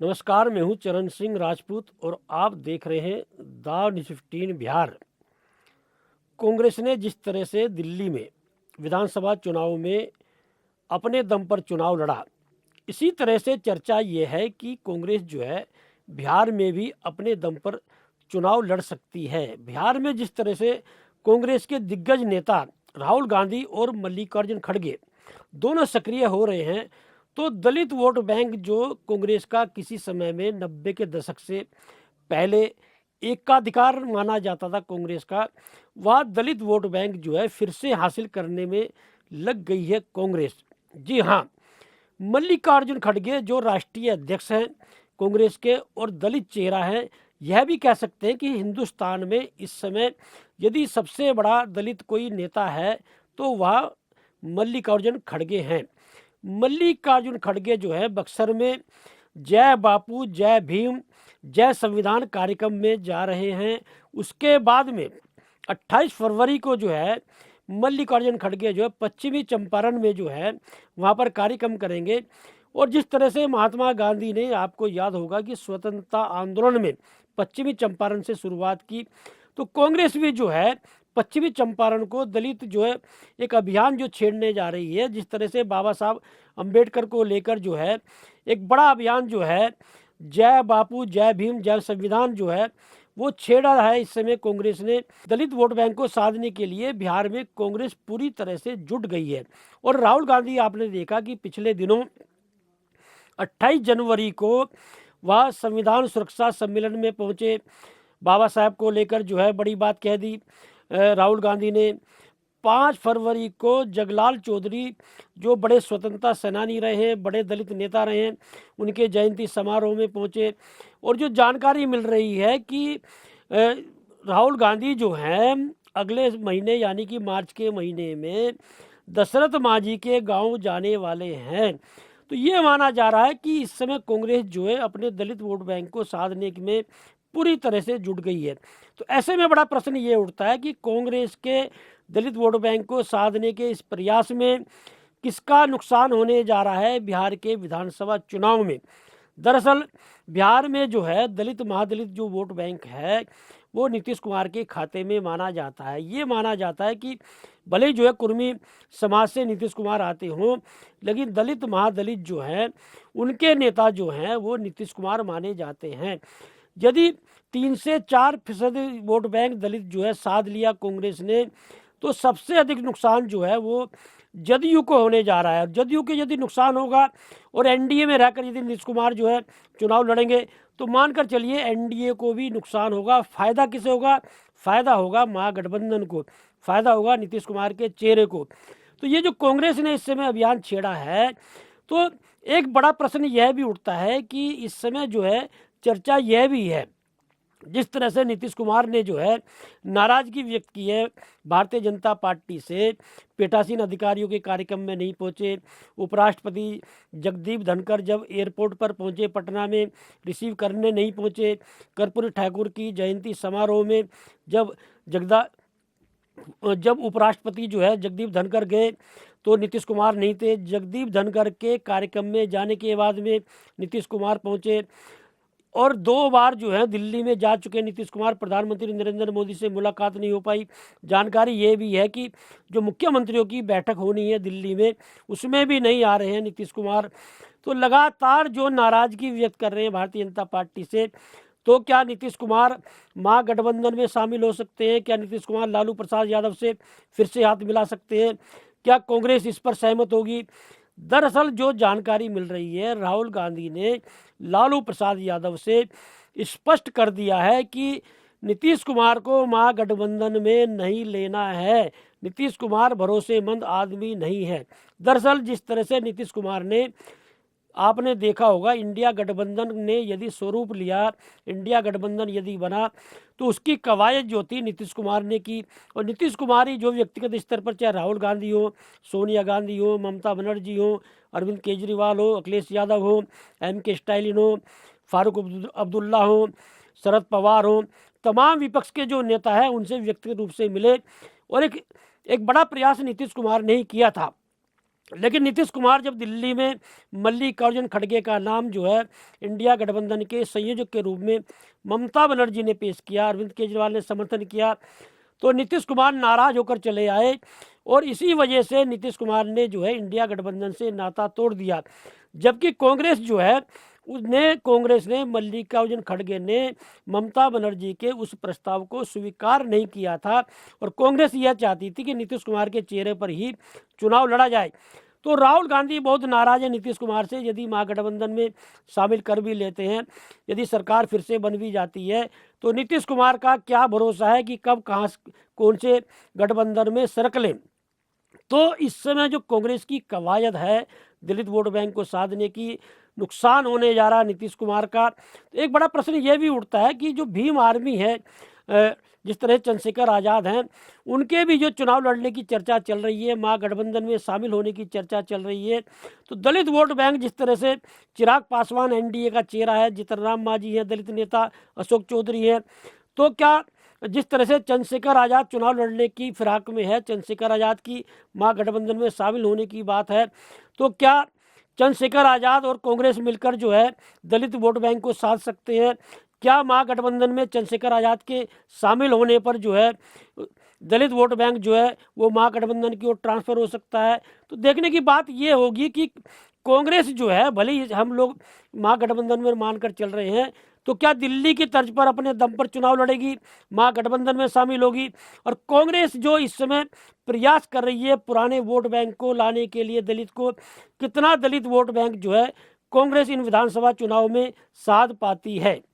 नमस्कार, मैं हूं चरण सिंह राजपूत और आप देख रहे हैं द न्यूज़ 15 बिहार। कांग्रेस ने जिस तरह से दिल्ली में विधानसभा चुनाव में अपने दम पर चुनाव लड़ा, इसी तरह से चर्चा ये है कि कांग्रेस जो है बिहार में भी अपने दम पर चुनाव लड़ सकती है। बिहार में जिस तरह से कांग्रेस के दिग्गज नेता राहुल गांधी और मल्लिकार्जुन खड़गे दोनों सक्रिय हो रहे हैं, तो दलित वोट बैंक जो कांग्रेस का किसी समय में 90 के दशक से पहले एकाधिकार माना जाता था कांग्रेस का, वह दलित वोट बैंक जो है फिर से हासिल करने में लग गई है कांग्रेस। जी हाँ, मल्लिकार्जुन खड़गे जो राष्ट्रीय अध्यक्ष हैं कांग्रेस के और दलित चेहरा हैं, यह भी कह सकते हैं कि हिंदुस्तान में इस समय यदि सबसे बड़ा दलित कोई नेता है तो वह मल्लिकार्जुन खड़गे हैं। मल्लिकार्जुन खड़गे जो है बक्सर में जय बापू जय भीम जय संविधान कार्यक्रम में जा रहे हैं। उसके बाद में 28 फरवरी को जो है मल्लिकार्जुन खड़गे जो है पश्चिमी चंपारण में जो है वहाँ पर कार्यक्रम करेंगे। और जिस तरह से महात्मा गांधी ने, आपको याद होगा कि स्वतंत्रता आंदोलन में पश्चिमी चंपारण से शुरुआत की, तो कांग्रेस भी जो है पश्चिमी चंपारण को दलित जो है एक अभियान जो छेड़ने जा रही है। जिस तरह से बाबा साहब अंबेडकर को लेकर जो है एक बड़ा अभियान जो है जय बापू जय भीम जय संविधान जो है वो छेड़ा है। इस समय कांग्रेस ने दलित वोट बैंक को साधने के लिए बिहार में कांग्रेस पूरी तरह से जुट गई है। और राहुल गांधी, आपने देखा कि पिछले दिनों 28 जनवरी को वह संविधान सुरक्षा सम्मेलन में पहुंचे, बाबा साहब को लेकर जो है बड़ी बात कह दी राहुल गांधी ने। 5 फरवरी को जगलाल चौधरी जो बड़े स्वतंत्रता सेनानी रहे हैं, बड़े दलित नेता रहे हैं, उनके जयंती समारोह में पहुंचे। और जो जानकारी मिल रही है कि राहुल गांधी जो हैं अगले महीने यानी कि मार्च के महीने में दशरथ मांझी के गांव जाने वाले हैं। तो ये माना जा रहा है कि इस समय कांग्रेस जो है अपने दलित वोट बैंक को साधने में पूरी तरह से जुट गई है। तो ऐसे में बड़ा प्रश्न ये उठता है कि कांग्रेस के दलित वोट बैंक को साधने के इस प्रयास में किसका नुकसान होने जा रहा है बिहार के विधानसभा चुनाव में। दरअसल बिहार में जो है दलित महादलित जो वोट बैंक है वो नीतीश कुमार के खाते में माना जाता है। ये माना जाता है कि भले ही जो है कुर्मी समाज से नीतीश कुमार आते हों, लेकिन दलित महादलित जो हैं उनके नेता जो हैं वो नीतीश कुमार माने जाते हैं। यदि 3 से 4% वोट बैंक दलित जो है साध लिया कांग्रेस ने, तो सबसे अधिक नुकसान जो है वो जदयू को होने जा रहा है। जदयू के यदि नुकसान होगा और एनडीए में रहकर यदि नीतीश कुमार जो है चुनाव लड़ेंगे तो मानकर चलिए एनडीए को भी नुकसान होगा। फायदा किसे होगा? फायदा होगा महागठबंधन को, फायदा होगा नीतीश कुमार के चेहरे को। तो ये जो कांग्रेस ने इस समय अभियान छेड़ा है, तो एक बड़ा प्रश्न यह भी उठता है कि इस समय जो है चर्चा यह भी है, जिस तरह से नीतीश कुमार ने जो है नाराजगी व्यक्त की है भारतीय जनता पार्टी से, पीठासीन अधिकारियों के कार्यक्रम में नहीं पहुंचे, उपराष्ट्रपति जगदीप धनखड़ जब एयरपोर्ट पर पहुंचे पटना में रिसीव करने नहीं पहुंचे, कर्पूरी ठाकुर की जयंती समारोह में जब उपराष्ट्रपति जो है जगदीप धनखड़ गए तो नीतीश कुमार नहीं थे। जगदीप धनखड़ के कार्यक्रम में जाने के बाद में नीतीश कुमार पहुंचे और 2 बार जो है दिल्ली में जा चुके नीतीश कुमार, प्रधानमंत्री नरेंद्र मोदी से मुलाकात नहीं हो पाई। जानकारी ये भी है कि जो मुख्यमंत्रियों की बैठक होनी है दिल्ली में उसमें भी नहीं आ रहे हैं नीतीश कुमार। तो लगातार जो नाराजगी व्यक्त कर रहे हैं भारतीय जनता पार्टी से, तो क्या नीतीश कुमार महागठबंधन में शामिल हो सकते हैं? क्या नीतीश कुमार लालू प्रसाद यादव से फिर से हाथ मिला सकते हैं? क्या कांग्रेस इस पर सहमत होगी? दरअसल जो जानकारी मिल रही है, राहुल गांधी ने लालू प्रसाद यादव से स्पष्ट कर दिया है कि नीतीश कुमार को महागठबंधन में नहीं लेना है। नीतीश कुमार भरोसेमंद आदमी नहीं है। दरअसल जिस तरह से नीतीश कुमार ने, आपने देखा होगा, इंडिया गठबंधन ने यदि स्वरूप लिया, इंडिया गठबंधन यदि बना, तो उसकी कवायद जो थी नीतीश कुमार ने की। और नीतीश कुमार ही जो व्यक्तिगत स्तर पर, चाहे राहुल गांधी हो, सोनिया गांधी हो, ममता बनर्जी हो, अरविंद केजरीवाल हो, अखिलेश यादव हो, MK स्टालिन हो, फारूक अब्दुल्ला हो, शरद पवार हो, तमाम विपक्ष के जो नेता हैं उनसे व्यक्तिगत रूप से मिले। और एक बड़ा प्रयास नीतीश कुमार ने ही किया था लेकिन नीतीश कुमार जब दिल्ली में मल्लिकार्जुन खड़गे का नाम जो है इंडिया गठबंधन के संयोजक के रूप में ममता बनर्जी ने पेश किया, अरविंद केजरीवाल ने समर्थन किया, तो नीतीश कुमार नाराज होकर चले आए और इसी वजह से नीतीश कुमार ने जो है इंडिया गठबंधन से नाता तोड़ दिया। जबकि कांग्रेस ने मल्लिकार्जुन खड़गे ने ममता बनर्जी के उस प्रस्ताव को स्वीकार नहीं किया था और कांग्रेस यह चाहती थी कि नीतीश कुमार के चेहरे पर ही चुनाव लड़ा जाए। तो राहुल गांधी बहुत नाराज है नीतीश कुमार से। यदि महागठबंधन में शामिल कर भी लेते हैं, यदि सरकार फिर से बन भी जाती है, तो नीतीश कुमार का क्या भरोसा है कि कब कहाँ कौन से गठबंधन में सरकलें। तो इस समय जो कांग्रेस की कवायद है दलित वोट बैंक को साधने की, नुकसान होने जा रहा नीतीश कुमार का। तो एक बड़ा प्रश्न यह भी उठता है कि जो भीम आर्मी है, जिस तरह चंद्रशेखर आज़ाद हैं, उनके भी जो चुनाव लड़ने की चर्चा चल रही है, महागठबंधन में शामिल होने की चर्चा चल रही है। तो दलित वोट बैंक जिस तरह से चिराग पासवान एनडीए का चेहरा है, जीतन राम मांझी है, दलित नेता अशोक चौधरी है, तो क्या जिस तरह से चंद्रशेखर आज़ाद चुनाव लड़ने की फिराक में है, चंद्रशेखर आज़ाद की महागठबंधन में शामिल होने की बात है, तो क्या चंद्रशेखर आज़ाद और कांग्रेस मिलकर जो है दलित वोट बैंक को साध सकते हैं? क्या महागठबंधन में चंद्रशेखर आज़ाद के शामिल होने पर जो है दलित वोट बैंक जो है वो महागठबंधन की ओर ट्रांसफर हो सकता है? तो देखने की बात ये होगी कि कांग्रेस जो है, भले ही हम लोग महागठबंधन में मानकर चल रहे हैं, तो क्या दिल्ली की तर्ज पर अपने दम पर चुनाव लड़ेगी, महागठबंधन में शामिल होगी? और कांग्रेस जो इस समय प्रयास कर रही है पुराने वोट बैंक को लाने के लिए दलित को, कितना दलित वोट बैंक जो है कांग्रेस इन विधानसभा चुनाव में साध पाती है?